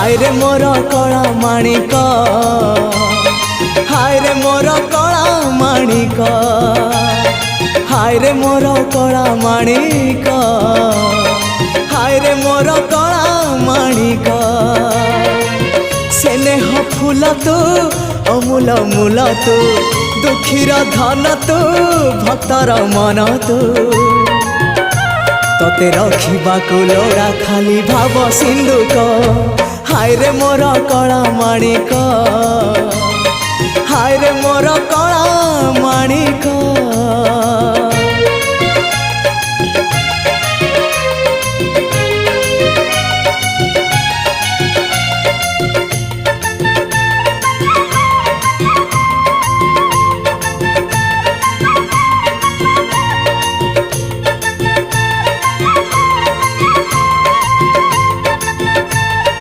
हाय रे मोर कला माणिक हाय रे मोर कला माणिक हाय रे मोर कला माणिक हाय रे मोर कला माणिक स्नेह फूल तू अमूल मूल तू दुखीर धन तू भक्तर मन तू तते रखा लोड़ा खाली भाव सिंधुक हाय रे मोर कला माणिक हाय रे मोर कला माणिक।